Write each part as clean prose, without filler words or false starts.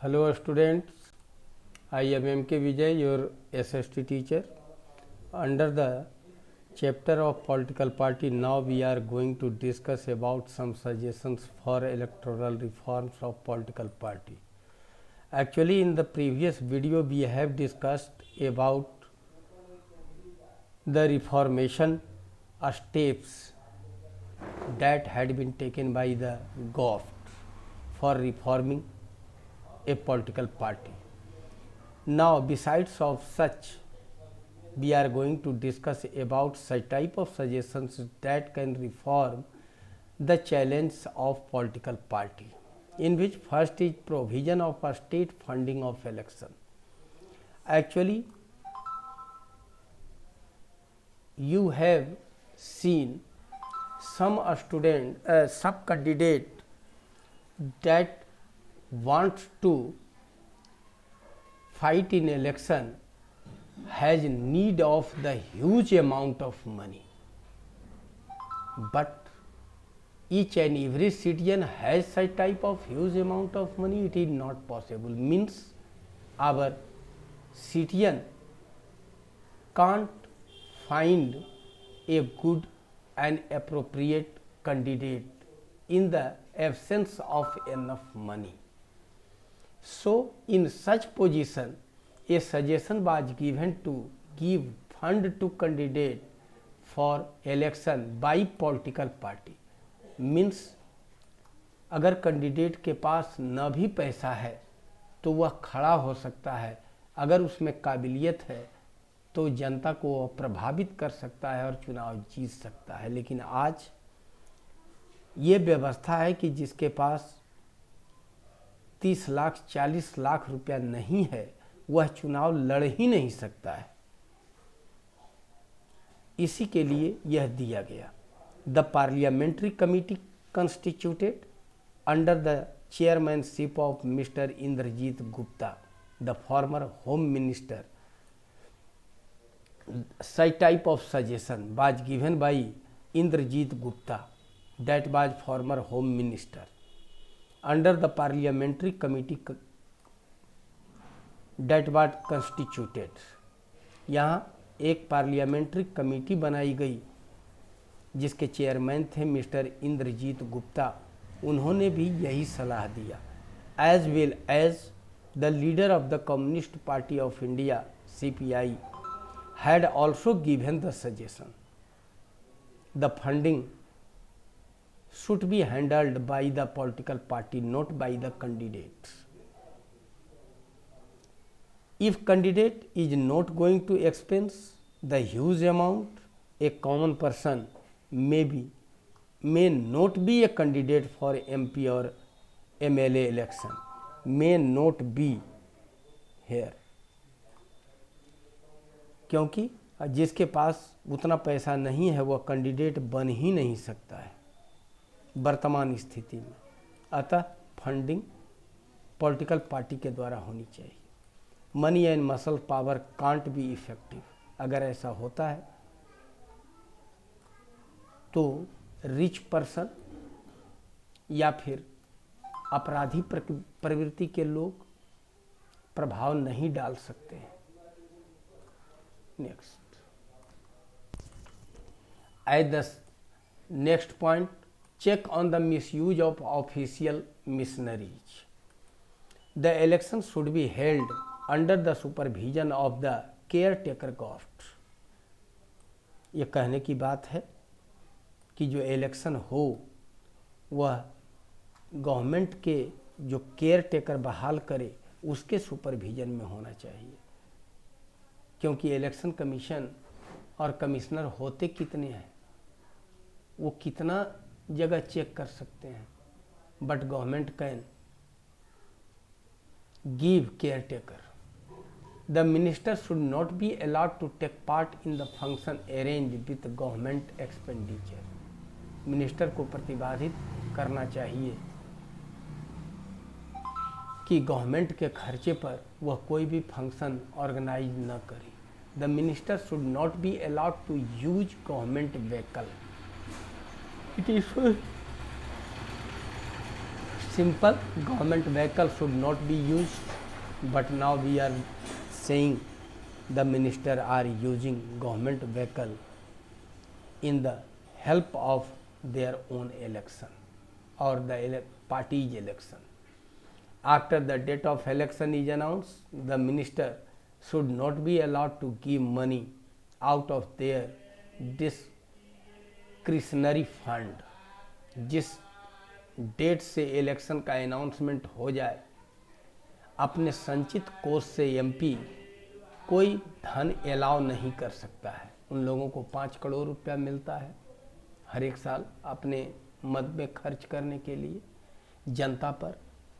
Hello students, I am M.K. Vijay, your SST teacher. Under the chapter of political party, now we are going to discuss about some suggestions for electoral reforms of political party. Actually, in the previous video, we have discussed about the reformation steps that had been taken by the government for reforming a political party. Now, besides of such, we are going to discuss about such type of suggestions that can reform the challenge of political party, in which first is provision of a state funding of election. Actually, you have seen some candidate that wants to fight in election has need of the huge amount of money, but each and every citizen has such type of huge amount of money. It is not possible, means our citizen can't find a good and appropriate candidate in the absence of enough money. So, in such position, a suggestion was given to give fund to candidate for election by political party. Means अगर candidate के पास न भी पैसा है तो वह खड़ा हो सकता है, अगर उसमें काबिलियत है तो जनता को प्रभावित कर सकता है और चुनाव जीत सकता है। लेकिन आज ये व्यवस्था है कि जिसके पास 30 लाख 40 लाख रुपया नहीं है वह चुनाव लड़ ही नहीं सकता है। इसी के लिए यह दिया गया। The parliamentary committee constituted under the chairmanship of mister Indrajit Gupta, the former home minister. Such type of suggestion was given by Indrajit Gupta, that was former home minister, under the parliamentary committee that was constituted. यहाँ एक parliamentary committee बनाई गई जिसके chairman थे mister Indrajit Gupta. उन्होंने भी यही सलाह दिया. As well as the leader of the Communist Party of India CPI had also given the suggestion. The funding should be handled by the political party, not by the candidates. If candidate is not going to expense the huge amount, a common person may not be a candidate for MP or MLA election, may not be here. क्योंकि जिसके पास उतना पैसा नहीं है वह candidate बन ही नहीं सकता है वर्तमान स्थिति में. अतः फंडिंग पॉलिटिकल पार्टी के द्वारा होनी चाहिए. Money and muscle power can't be effective. अगर ऐसा होता है तो रिच पर्सन या फिर अपराधी प्रवृत्ति के लोग प्रभाव नहीं डाल सकते हैं. Next, at the next point, check on the misuse of official missionaries. The election should be held under the supervision of the caretaker government. ये कहने की बात है कि जो इलेक्शन हो वह गवर्नमेंट के जो केयर बहाल करे उसके सुपरविजन में होना चाहिए. क्योंकि इलेक्शन कमीशन और कमिश्नर होते कितने हैं, वो कितना जगह चेक कर सकते हैं. But government can give care taker. The minister should not be allowed to take part in the function arrange with government expenditure. Minister को प्रतिबंधित करना चाहिए कि गवर्नमेंट के खर्चे पर वह कोई भी फंक्शन ऑर्गेनाइज न करे. The minister should not be allowed to use government vehicle. It is simple, government vehicle should not be used, but now we are saying the minister are using government vehicle in the help of their own election or the party's election. After the date of election is announced, the minister should not be allowed to give money out of their discretionary fund. जिस date से election का announcement हो जाए, अपने संचित कोष से MP कोई धन अलाउ नहीं कर सकता है। उन लोगों को 5 करोड़ रुपया मिलता है हर एक साल अपने मद में खर्च करने के लिए जनता पर,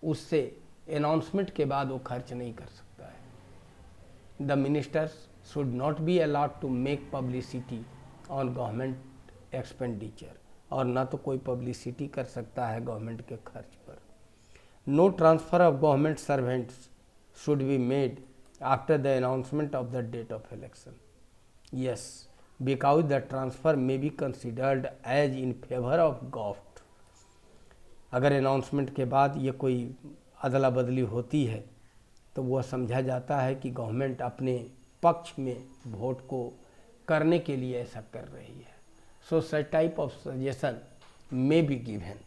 उससे अनाउंसमेंट के बाद वो खर्च नहीं कर सकता है। The ministers should not be allowed to make publicity on government expenditure, और ना तो कोई पब्लिसिटी कर सकता है गवर्नमेंट के खर्च पर। No transfer of government servants should be made after the announcement of the date of election. Yes, because the transfer may be considered as in favour of government. अगर अनाउंसमेंट के बाद ये कोई अदला बदली होती है तो वह समझा जाता है कि गवर्नमेंट अपने पक्ष में वोट को करने के लिए ऐसा कर रही है। So such type of suggestion may be given.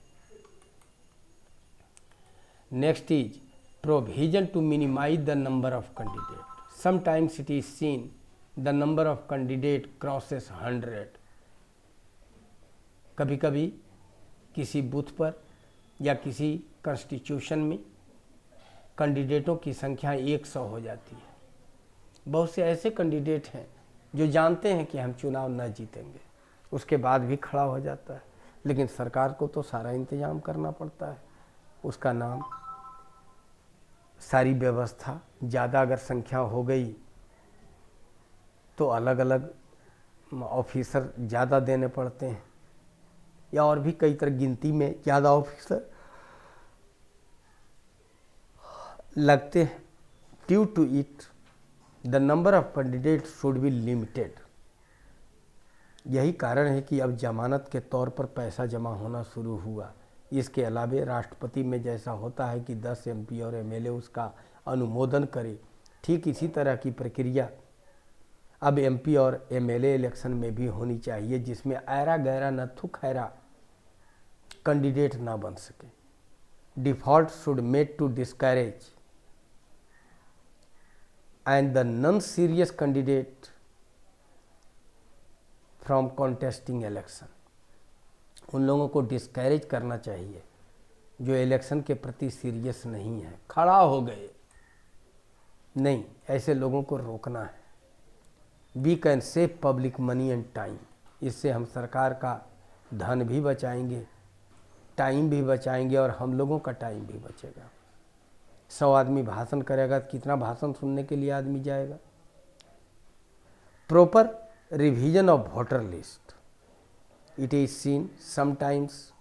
Next is provision to minimize the number of candidate. Sometimes it is seen the number of candidate crosses 100। कभी कभी किसी बूथ पर या किसी कॉन्स्टिट्यूशन में कैंडिडेटों की संख्या 100 हो जाती है। बहुत से ऐसे कैंडिडेट हैं जो जानते हैं कि हम चुनाव न जीतेंगे, उसके बाद भी खड़ा हो जाता है, लेकिन सरकार को तो सारा इंतजाम करना पड़ता है। उसका नाम, सारी व्यवस्था, ज़्यादा अगर संख्या हो गई तो अलग अलग ऑफिसर ज़्यादा देने पड़ते हैं, या और भी कई तरह गिनती में ज़्यादा ऑफिसर लगते हैं। Due to it the number of candidate should be limited. यही कारण है कि अब जमानत के तौर पर पैसा जमा होना शुरू हुआ। इसके अलावा राष्ट्रपति में जैसा होता है कि 10 एमपी और एमएलए उसका अनुमोदन करे, ठीक इसी तरह की प्रक्रिया अब एमपी और एमएलए इलेक्शन में भी होनी चाहिए, जिसमें ऐरा गैरा नथु खैरा कैंडिडेट ना बन सके। Default should made to discourage and the non serious candidate from contesting election. उन लोगों को डिस्करेज करना चाहिए जो इलेक्शन के प्रति सीरियस नहीं है, खड़ा हो गए नहीं, ऐसे लोगों को रोकना है। We can save public money and time. इससे हम सरकार का धन भी बचाएंगे, टाइम भी बचाएंगे, और हम लोगों का टाइम भी बचेगा। 100 आदमी भाषण करेगा तो कितना भाषण सुनने के लिए आदमी जाएगा। Proper revision of voter list. It is seen sometimes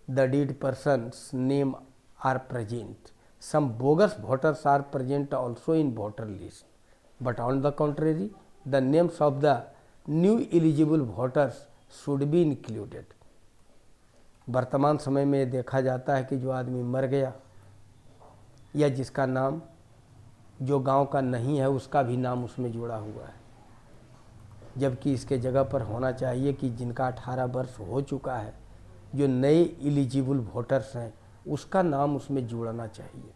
the dead person's name are present. Some bogus voters are present also in voter list. But on the contrary, the names of the new eligible voters should be included. वर्तमान समय में देखा जाता है कि जो आदमी मर गया या जिसका नाम जो गांव का नहीं है उसका भी नाम उसमें जुड़ा हुआ है, जबकि इसके जगह पर होना चाहिए कि जिनका 18 वर्ष हो चुका है, जो नए एलिजिबल वोटर्स हैं, उसका नाम उसमें जुड़ना चाहिए।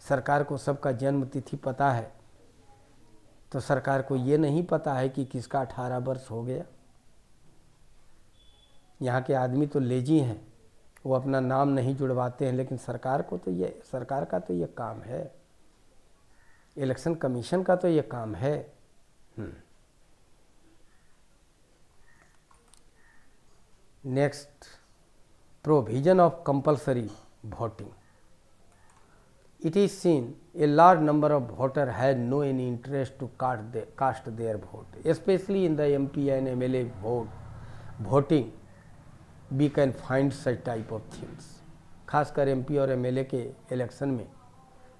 सरकार को सबका जन्म तिथि पता है, तो सरकार को ये नहीं पता है कि किसका 18 वर्ष हो गया। यहाँ के आदमी तो लेजी हैं, वो अपना नाम नहीं जुड़वाते हैं, लेकिन सरकार का तो ये काम है, इलेक्शन कमीशन का तो ये काम है। Next, provision of compulsory voting. It is seen a large number of voters had no any interest to cast their vote, especially in the MP and MLA voting. We can find such type of things. खासकर MP और MLA के election में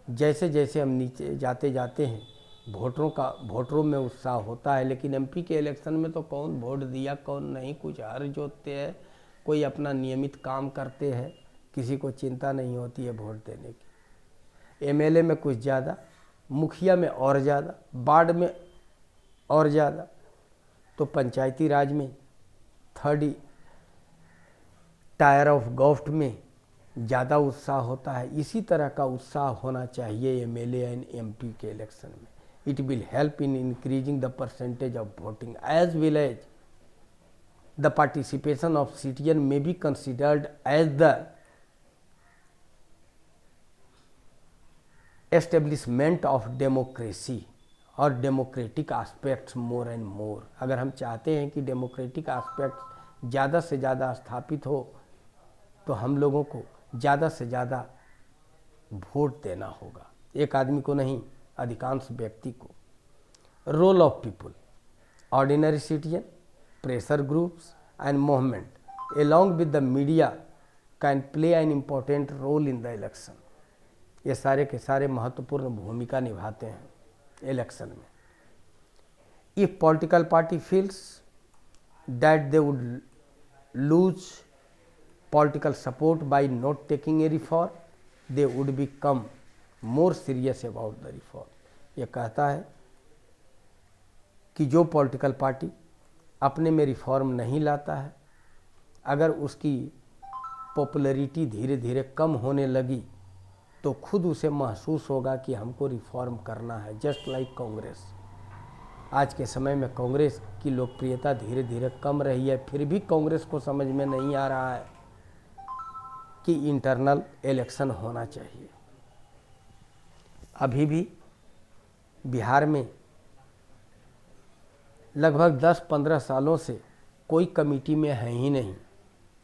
जैसे जैसे हम नीचे जाते जाते हैं, वोटरों में उत्साह होता है, लेकिन एमपी के इलेक्शन में तो कौन वोट दिया कौन नहीं, कुछ हार जोतते हैं, कोई अपना नियमित काम करते हैं, किसी को चिंता नहीं होती है वोट देने की। एमएलए में कुछ ज़्यादा, मुखिया में और ज़्यादा, वार्ड में और ज़्यादा, तो पंचायती राज में थर्ड टायर ऑफ गवर्नमेंट में ज़्यादा उत्साह होता है। इसी तरह का उत्साह होना चाहिए एमएलए एंड एमपी के इलेक्शन में। It will help in increasing the percentage of voting as well as the participation of citizen may be considered as the establishment of democracy और democratic aspects more and more. अगर हम चाहते हैं कि democratic aspects ज़्यादा से ज़्यादा स्थापित हो तो हम लोगों को ज़्यादा से ज़्यादा वोट देना होगा, एक आदमी को नहीं, अधिकांश व्यक्ति को। Role of people, ordinary citizen, pressure groups and movement along with the media can play an important role in the election। ये सारे के सारे महत्वपूर्ण भूमिका निभाते हैं इलेक्शन में। If political party feels that they would lose political support by not taking a reform, they would become more serious about the reform। ये कहता है कि जो पॉलिटिकल पार्टी अपने में रिफॉर्म नहीं लाता है, अगर उसकी पॉपुलैरिटी धीरे धीरे कम होने लगी तो खुद उसे महसूस होगा कि हमको रिफॉर्म करना है। जस्ट लाइक कांग्रेस, आज के समय में कांग्रेस की लोकप्रियता धीरे धीरे कम रही है, फिर भी कांग्रेस को समझ में नहीं आ रहा है कि इंटरनल इलेक्शन होना चाहिए। अभी भी बिहार में लगभग 10-15 सालों से कोई कमेटी में है ही नहीं।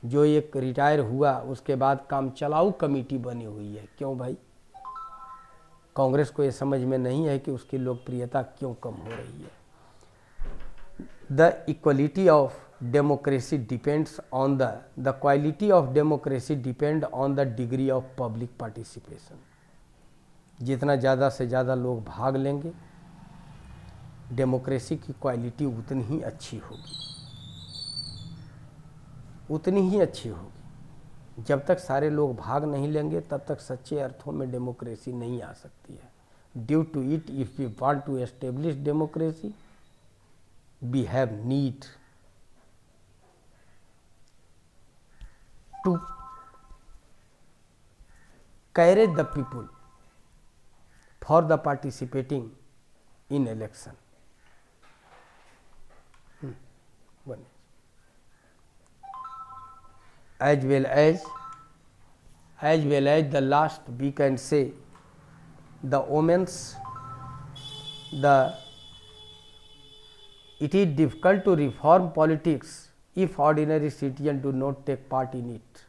जो एक रिटायर हुआ उसके बाद काम चलाऊ कमेटी बनी हुई है। क्यों भाई? कांग्रेस को ये समझ में नहीं है कि उसकी लोकप्रियता क्यों कम हो रही है। The equality of democracy depends on the quality of democracy depend on the degree of public participation. जितना ज़्यादा से ज़्यादा लोग भाग लेंगे, डेमोक्रेसी की क्वालिटी उतनी ही अच्छी होगी, उतनी ही अच्छी होगी। जब तक सारे लोग भाग नहीं लेंगे तब तक सच्चे अर्थों में डेमोक्रेसी नहीं आ सकती है। Due to it, if we want to establish democracy, we have need to courage the people for the participating in election. as well as the last we can say the women's it is difficult to reform politics if ordinary citizens do not take part in it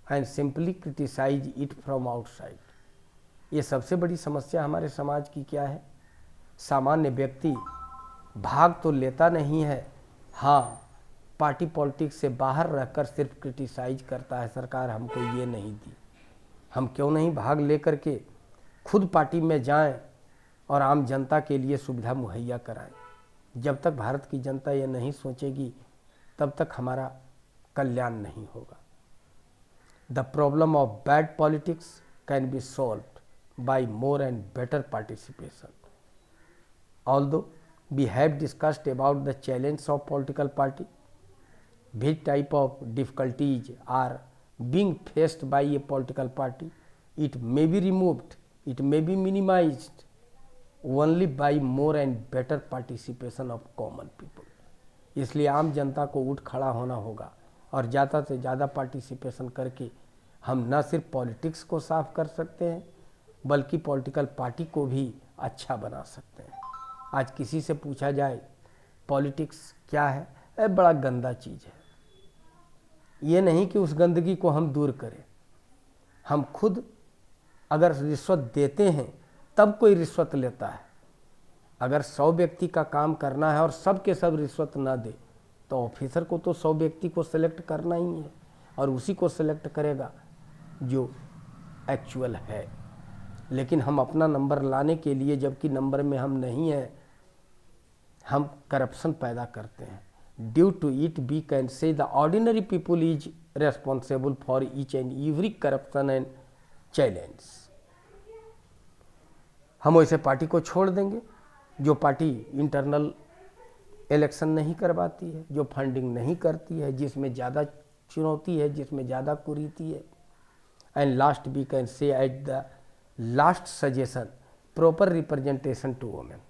and simply criticize it from outside। ये सबसे बड़ी समस्या हमारे समाज की क्या है? सामान्य व्यक्ति भाग तो लेता नहीं है, हाँ पार्टी पॉलिटिक्स से बाहर रहकर सिर्फ क्रिटिसाइज करता है, सरकार हमको ये नहीं दी, हम क्यों नहीं भाग लेकर के खुद पार्टी में जाएं और आम जनता के लिए सुविधा मुहैया कराएं। जब तक भारत की जनता ये नहीं सोचेगी तब तक हमारा कल्याण नहीं होगा। The problem of bad politics can be solved by more and better participation. Although we have discussed about the challenge of political party, which type of difficulties are being faced by a political party, it may be removed, it may be minimized only by more and better participation of common people। इसलिए आम जनता को उठ खड़ा होना होगा और ज़्यादा से ज़्यादा पार्टिसिपेशन करके हम न सिर्फ पॉलिटिक्स को साफ कर सकते हैं बल्कि पॉलिटिकल पार्टी को भी अच्छा बना सकते हैं। आज किसी से पूछा जाए पॉलिटिक्स क्या है, बड़ा गंदा चीज़ है। ये नहीं कि उस गंदगी को हम दूर करें, हम खुद अगर रिश्वत देते हैं तब कोई रिश्वत लेता है। अगर 100 व्यक्ति का काम करना है और सब के सब रिश्वत ना दे तो ऑफिसर को तो 100 व्यक्ति को सेलेक्ट करना ही है और उसी को सेलेक्ट करेगा जो एक्चुअल है। लेकिन हम अपना नंबर लाने के लिए, जबकि नंबर में हम नहीं हैं, हम करप्शन पैदा करते हैं। Due to it, we can say the ordinary people is responsible for each and every corruption and challenge. हम वैसे पार्टी को छोड़ देंगे जो पार्टी इंटरनल इलेक्शन नहीं करवाती है, जो फंडिंग नहीं करती है, जिसमें ज़्यादा चुनौती है, जिसमें ज़्यादा कुरीति है. And last we can say at the last suggestion proper representation to women.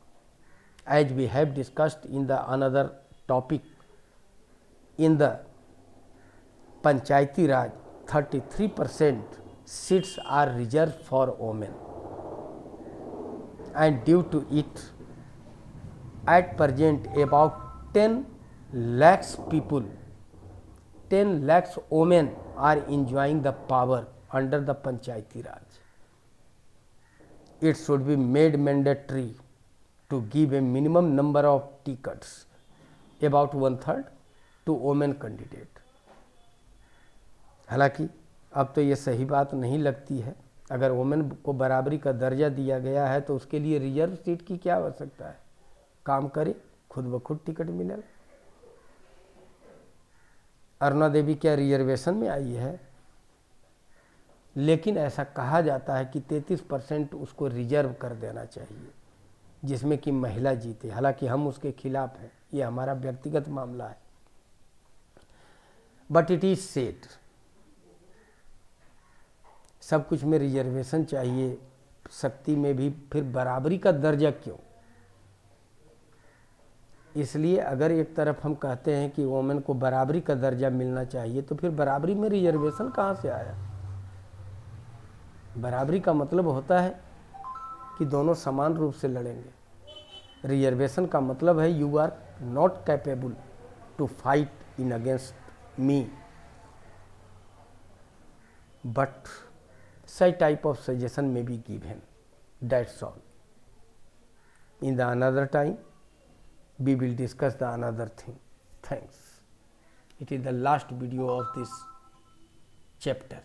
As we have discussed in the another topic, in the Panchayati Raj, 33% seats are reserved for women, and due to it, at present about 10 lakhs people, 10 lakhs women are enjoying the power under the Panchayati Raj. It should be made mandatory to give a minimum number of tickets, about 1/3 to women candidate. हालांकि अब तो ये सही बात नहीं लगती है. अगर वुमेन को बराबरी का दर्जा दिया गया है तो उसके लिए रिजर्व सीट की क्या आवश्यकता है. काम करे, खुद ब खुद टिकट मिलेगा. अरुणा देवी क्या रिजर्वेशन में आई है? लेकिन ऐसा कहा जाता है कि 33% उसको रिजर्व कर देना चाहिए जिसमें कि महिला जीते. हालांकि हम उसके खिलाफ हैं, ये हमारा व्यक्तिगत मामला है. बट इट इज सेड, सब कुछ में रिजर्वेशन चाहिए, शक्ति में भी फिर बराबरी का दर्जा क्यों? इसलिए अगर एक तरफ हम कहते हैं कि वोमेन को बराबरी का दर्जा मिलना चाहिए तो फिर बराबरी में रिजर्वेशन कहाँ से आया? बराबरी का मतलब होता है कि दोनों समान रूप से लड़ेंगे. रिजर्वेशन का मतलब है you are not capable to fight in against me, but such type of suggestion may be given. That's all. In the another time, we will discuss the another thing. Thanks. It is the last video of this chapter.